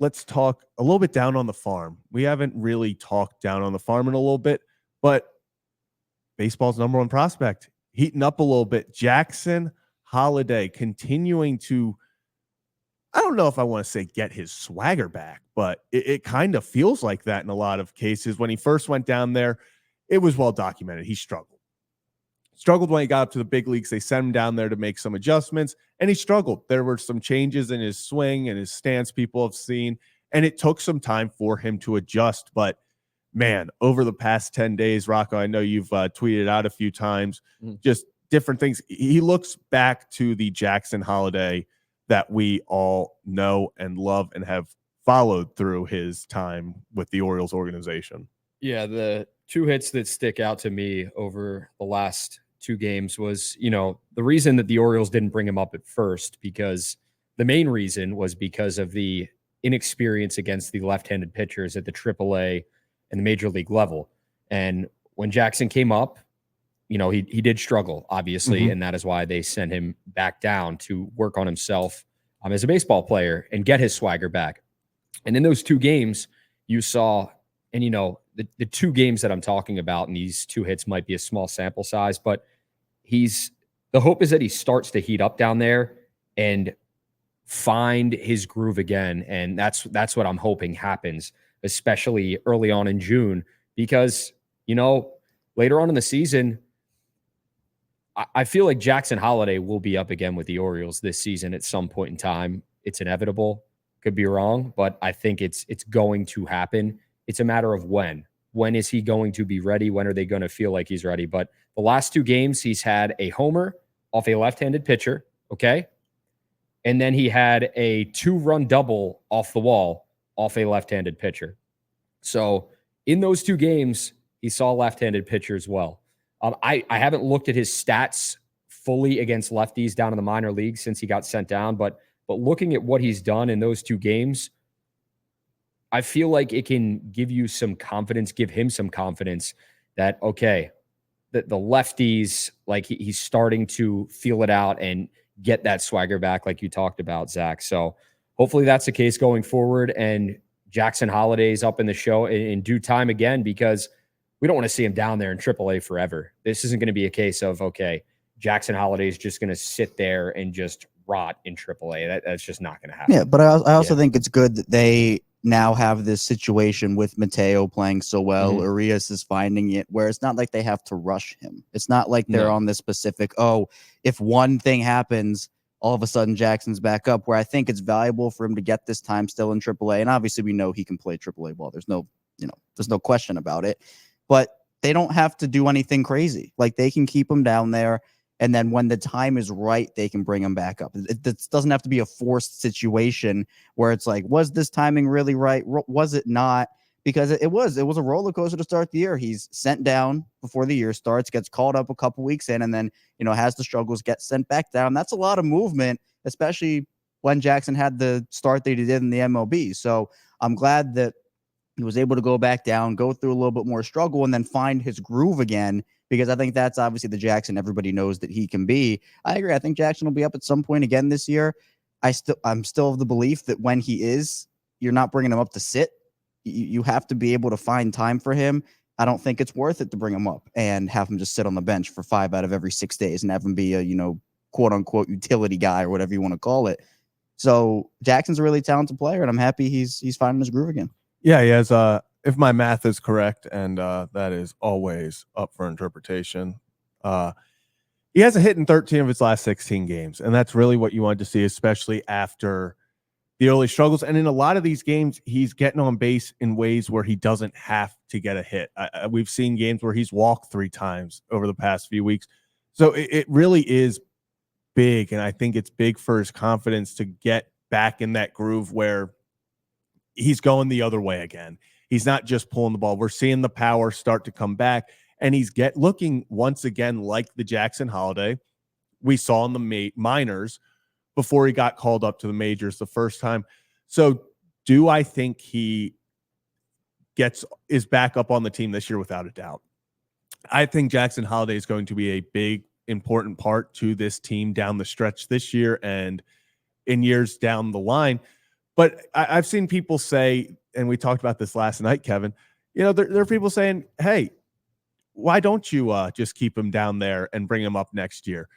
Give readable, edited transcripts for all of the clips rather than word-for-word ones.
let's talk a little bit down on the farm. We haven't really talked down on the farm in a little bit, but baseball's number one prospect heating up a little bit. Jackson Holliday continuing to, I don't know if I want to say get his swagger back, but it kind of feels like that in a lot of cases. When he first went down there, it was well documented. He struggled when he got up to the big leagues. They sent him down there to make some adjustments, and he struggled. There were some changes in his swing and his stance people have seen, and it took some time for him to adjust. But man, over the past 10 days, Rocco, I know you've tweeted out a few times, just different things. He looks back to the Jackson Holliday that we all know and love and have followed through his time with the Orioles organization. Yeah, the two hits that stick out to me over the last two games was, the reason that the Orioles didn't bring him up at first, because the main reason was because of the inexperience against the left-handed pitchers at the AAA and the major league level. And when Jackson came up, he did struggle, obviously, and that is why they sent him back down to work on himself as a baseball player and get his swagger back. And in those two games, you saw, and the two games that I'm talking about, and these two hits might be a small sample size, but the hope is that he starts to heat up down there and find his groove again. And that's what I'm hoping happens, especially early on in June, because, later on in the season, I feel like Jackson Holliday will be up again with the Orioles this season at some point in time. It's inevitable. Could be wrong, but I think it's going to happen. It's a matter of when. When is he going to be ready? When are they going to feel like he's ready? But the last two games, he's had a homer off a left-handed pitcher, okay? And then he had a 2-run double off the wall off a left-handed pitcher. So in those two games, he saw left-handed pitcher as well. I haven't looked at his stats fully against lefties down in the minor leagues since he got sent down, but looking at what he's done in those two games, I feel like it can give him some confidence that, okay, the lefties, like he's starting to feel it out and get that swagger back like you talked about, Zach. So hopefully that's the case going forward, and Jackson Holliday's up in the show in due time again, because we don't want to see him down there in AAA forever. This isn't going to be a case of, okay, Jackson Holliday is just going to sit there and just rot in AAA. That's just not going to happen. Yeah, but I also think it's good that they now have this situation with Mateo playing so well. Urias is finding it, where it's not like they have to rush him. It's not like they're on this specific, if one thing happens, all of a sudden Jackson's back up, where I think it's valuable for him to get this time still in AAA. And obviously we know he can play AAA ball. There's no question about it. But they don't have to do anything crazy. Like, they can keep him down there, and then when the time is right, they can bring him back up. It doesn't have to be a forced situation where it's like, was this timing really right? Was it not? Because it was a roller coaster to start the year. He's sent down before the year starts, gets called up a couple weeks in, and then, has the struggles, gets sent back down. That's a lot of movement, especially when Jackson had the start that he did in the MLB. So I'm glad that he was able to go back down, go through a little bit more struggle, and then find his groove again, because I think that's obviously the Jackson everybody knows that he can be. I agree. I think Jackson will be up at some point again this year. I'm still of the belief that when he is, you're not bringing him up to sit. You have to be able to find time for him. I don't think it's worth it to bring him up and have him just sit on the bench for 5 out of every 6 days and have him be a, quote unquote utility guy or whatever you want to call it. So Jackson's a really talented player, and I'm happy he's finding his groove again. Yeah, he has, if my math is correct, and that is always up for interpretation, he has a hit in 13 of his last 16 games, and that's really what you want to see, especially after the early struggles. And in a lot of these games, he's getting on base in ways where he doesn't have to get a hit. We've seen games where he's walked 3 times over the past few weeks. So it really is big, and I think it's big for his confidence to get back in that groove where he's going the other way again. He's not just pulling the ball. We're seeing the power start to come back, and he's looking once again like the Jackson Holliday we saw in the minors before he got called up to the majors the first time. So do I think he is back up on the team this year? Without a doubt. I think Jackson Holliday is going to be a big, important part to this team down the stretch this year and in years down the line. But I've seen people say, and we talked about this last night, Kevin, there are people saying, hey, why don't you just keep him down there and bring him up next year?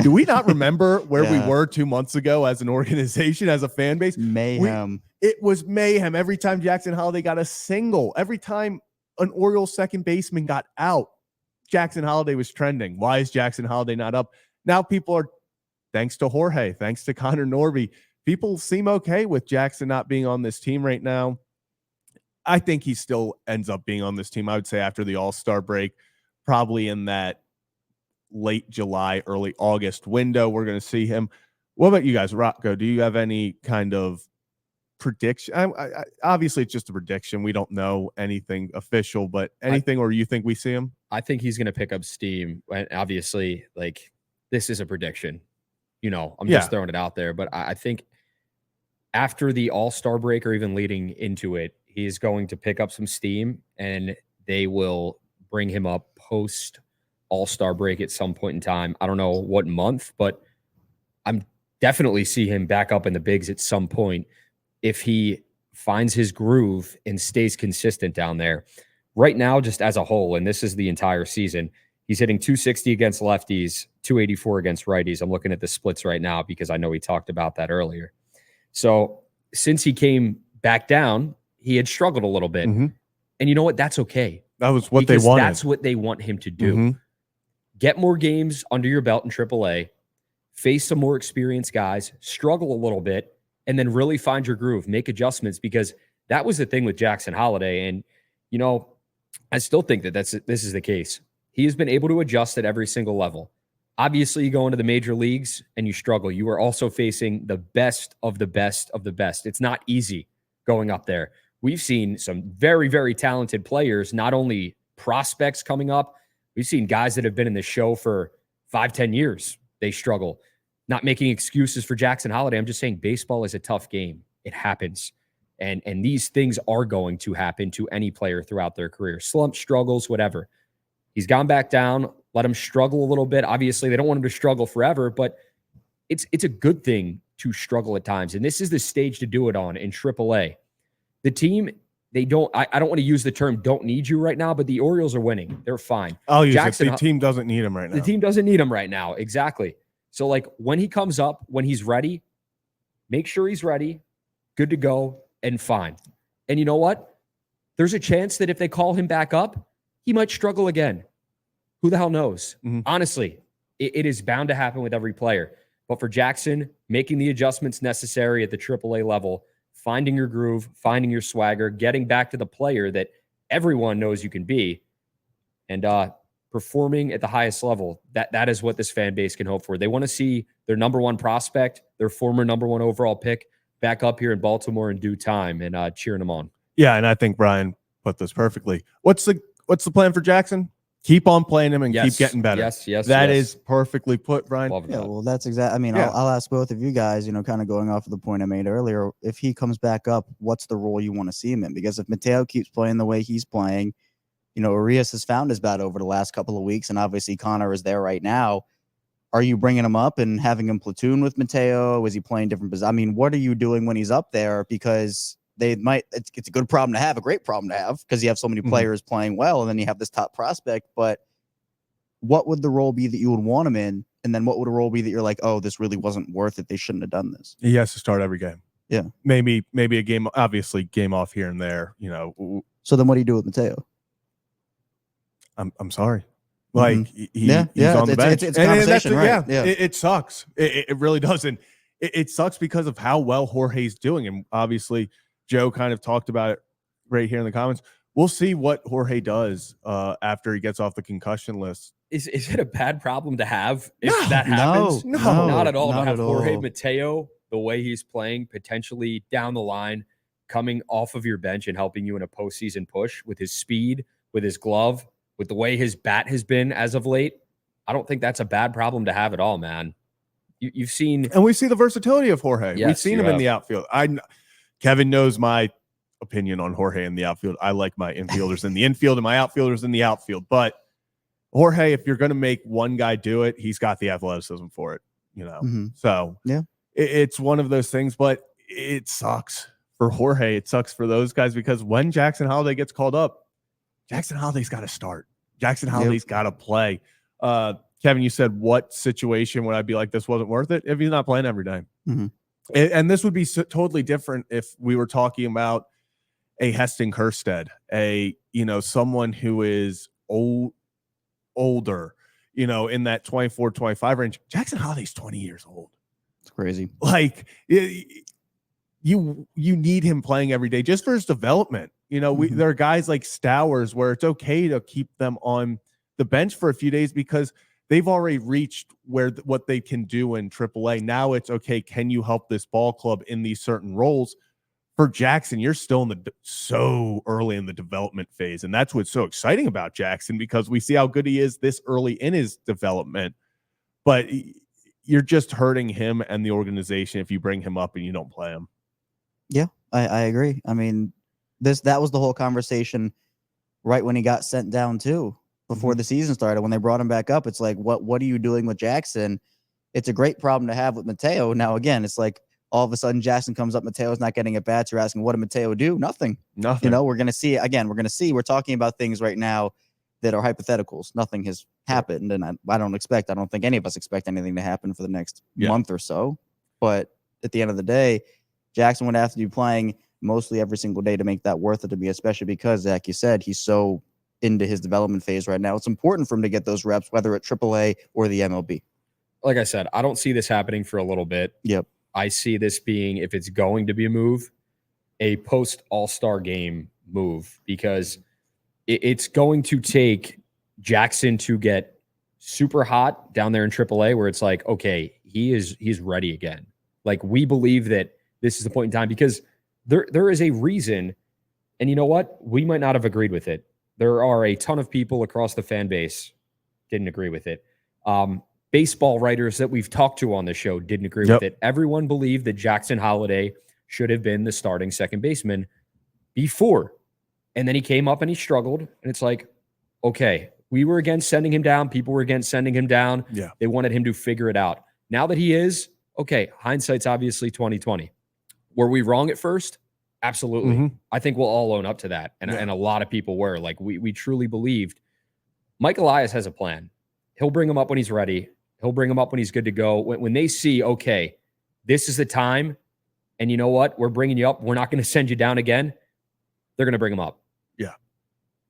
Do we not remember where we were 2 months ago as an organization, as a fan base? Mayhem. It was mayhem. Every time Jackson Holliday got a single, every time an Orioles second baseman got out, Jackson Holliday was trending. Why is Jackson Holliday not up? Now people are, thanks to Jorge, thanks to Connor Norby, people seem okay with Jackson not being on this team right now. I think he still ends up being on this team, I would say, after the All-Star break, probably in that late July, early August window. We're going to see him. What about you guys? Rocco, do you have any kind of prediction? Obviously, it's just a prediction. We don't know anything official, but anything where you think we see him? I think he's going to pick up steam. And obviously, like, this is a prediction. I'm just throwing it out there. But I think after the All-Star break or even leading into it, he's going to pick up some steam, and they will bring him up post All-Star break at some point in time. I don't know what month, but I'm definitely see him back up in the bigs at some point if he finds his groove and stays consistent down there. Right now, just as a whole, and this is the entire season, he's hitting 260 against lefties, 284 against righties. I'm looking at the splits right now because I know we talked about that earlier. So since he came back down, he had struggled a little bit. Mm-hmm. And you know what? That's okay. That was what they wanted. That's what they want him to do. Mm-hmm. Get more games under your belt in AAA, face some more experienced guys, struggle a little bit, and then really find your groove, make adjustments, because that was the thing with Jackson Holliday. And, I still think that this is the case. He has been able to adjust at every single level. Obviously, you go into the major leagues and you struggle. You are also facing the best of the best of the best. It's not easy going up there. We've seen some very, very talented players, not only prospects coming up. We've seen guys that have been in the show for 5-10 years. They struggle. Not making excuses for Jackson Holliday. I'm just saying baseball is a tough game. It happens. And these things are going to happen to any player throughout their career. Slumps, struggles, whatever. He's gone back down. Let him struggle a little bit. Obviously, they don't want him to struggle forever, but it's a good thing to struggle at times. And this is the stage to do it on in AAA. The team, I don't want to use the term don't need you right now, but the Orioles are winning. They're fine. I'll use it. The team doesn't need him right now. The team doesn't need him right now. Exactly. So, like, when he comes up, when he's ready, make sure he's ready, good to go, and fine. And you know what? There's a chance that if they call him back up, he might struggle again. Who the hell knows? Mm-hmm. Honestly, it is bound to happen with every player. But for Jackson, making the adjustments necessary at the AAA level, finding your groove, finding your swagger, getting back to the player that everyone knows you can be, and performing at the highest level, that is what this fan base can hope for. They want to see their number one prospect, their former number one overall pick, back up here in Baltimore in due time and cheering them on. Yeah, and I think Brian put this perfectly. What's the plan for Jackson? Keep on playing him and keep getting better. Yes. That is perfectly put, Brian. Yeah, well, that's exactly. I mean, I'll ask both of you guys, kind of going off of the point I made earlier. If he comes back up, what's the role you want to see him in? Because if Mateo keeps playing the way he's playing, Arias has found his bat over the last couple of weeks, and obviously Connor is there right now. Are you bringing him up and having him platoon with Mateo? Is he playing different positions? I mean, what are you doing when he's up there? Because it's a good problem to have, a great problem to have, because you have so many players playing well, and then you have this top prospect. But what would the role be that you would want him in? And then what would a role be that you're like, oh, this really wasn't worth it, they shouldn't have done this? He has to start every game. Yeah. Maybe a game, obviously game off here and there, So then what do you do with Mateo? I'm sorry. Like he's on the bench. It's a conversation, right? Yeah. It sucks. It really doesn't. It sucks because of how well Jorge's doing. And obviously Joe kind of talked about it right here in the comments. We'll see what Jorge does after he gets off the concussion list. Is it a bad problem to have if that happens? No, not at all. To have Jorge Mateo, the way he's playing, potentially down the line, coming off of your bench and helping you in a postseason push with his speed, with his glove, with the way his bat has been as of late, I don't think that's a bad problem to have at all, man. You've seen... And we see the versatility of Jorge. Yes, we've seen him in the outfield. Kevin knows my opinion on Jorge in the outfield. I like my infielders in the infield and my outfielders in the outfield. But Jorge, if you're going to make one guy do it, he's got the athleticism for it, So yeah, it's one of those things. But it sucks for Jorge. It sucks for those guys because when Jackson Holliday gets called up, Jackson Holliday's got to start. Jackson Holliday's got to play. Kevin, you said what situation would I be like, this wasn't worth it? If he's not playing every day. Mm-hmm. And this would be totally different if we were talking about a Heston Kjerstad, someone who is older, in that 24, 25 range. Jackson Holliday's 20 years old. It's crazy. Like you need him playing every day just for his development. There are guys like Stowers where it's okay to keep them on the bench for a few days because they've already reached what they can do in AAA. Now it's okay. Can you help this ball club in these certain roles? For Jackson, you're still so early in the development phase. And that's what's so exciting about Jackson, because we see how good he is this early in his development. But you're just hurting him and the organization if you bring him up and you don't play him. Yeah, I agree. I mean, that was the whole conversation right when he got sent down too, before the season started. When they brought him back up, it's like, what are you doing with Jackson? It's a great problem to have with Mateo. Now, again, it's like, all of a sudden Jackson comes up, Mateo's not getting at bats. You're asking, what did Mateo do? Nothing. We're going to see, again, we're talking about things right now that are hypotheticals. Nothing has happened. And I don't think any of us expect anything to happen for the next month or so. But at the end of the day, Jackson would have to be playing mostly every single day to make that worth it to me, especially because, Zach, you said he's so into his development phase right now. It's important for him to get those reps, whether at AAA or the MLB. Like I said, I don't see this happening for a little bit. Yep. I see this being, if it's going to be a move, a post All-Star game move, because it's going to take Jackson to get super hot down there in AAA, where it's like, okay, he's ready again. Like, we believe that this is the point in time, because there is a reason, and you know what? We might not have agreed with it. There are a ton of people across the fan base didn't agree with it. Baseball writers that we've talked to on the show didn't agree with it. Everyone believed that Jackson Holliday should have been the starting second baseman before. And then he came up and he struggled. And it's like, okay, we were against sending him down. People were against sending him down. Yeah. They wanted him to figure it out. Now that he is, okay, hindsight's obviously 2020. Were we wrong at first? Absolutely. Mm-hmm. I think we'll all own up to that. And a lot of people were. Like, we truly believed. Mike Elias has a plan. He'll bring him up when he's ready. He'll bring him up when he's good to go. When they see, okay, this is the time, and you know what? We're bringing you up. We're not going to send you down again. They're going to bring him up. Yeah.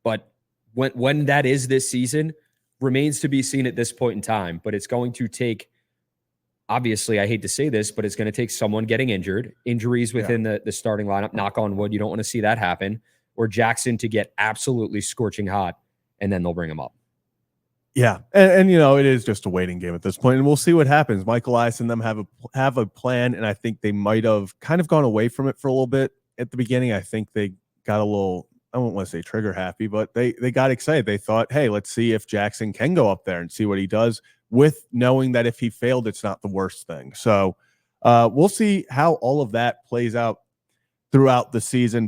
But when that is this season remains to be seen at this point in time. But it's going to take, obviously, I hate to say this, but it's going to take someone getting injured, injuries within the starting lineup. Knock on wood. You don't want to see that happen. Or Jackson to get absolutely scorching hot, and then they'll bring him up. Yeah, and it is just a waiting game at this point, and we'll see what happens. Michael Elias and them have a plan, and I think they might have kind of gone away from it for a little bit at the beginning. I think they got a little, I won't want to say trigger happy, but they got excited. They thought, hey, let's see if Jackson can go up there and see what he does, with knowing that if he failed, it's not the worst thing. So we'll see how all of that plays out throughout the season.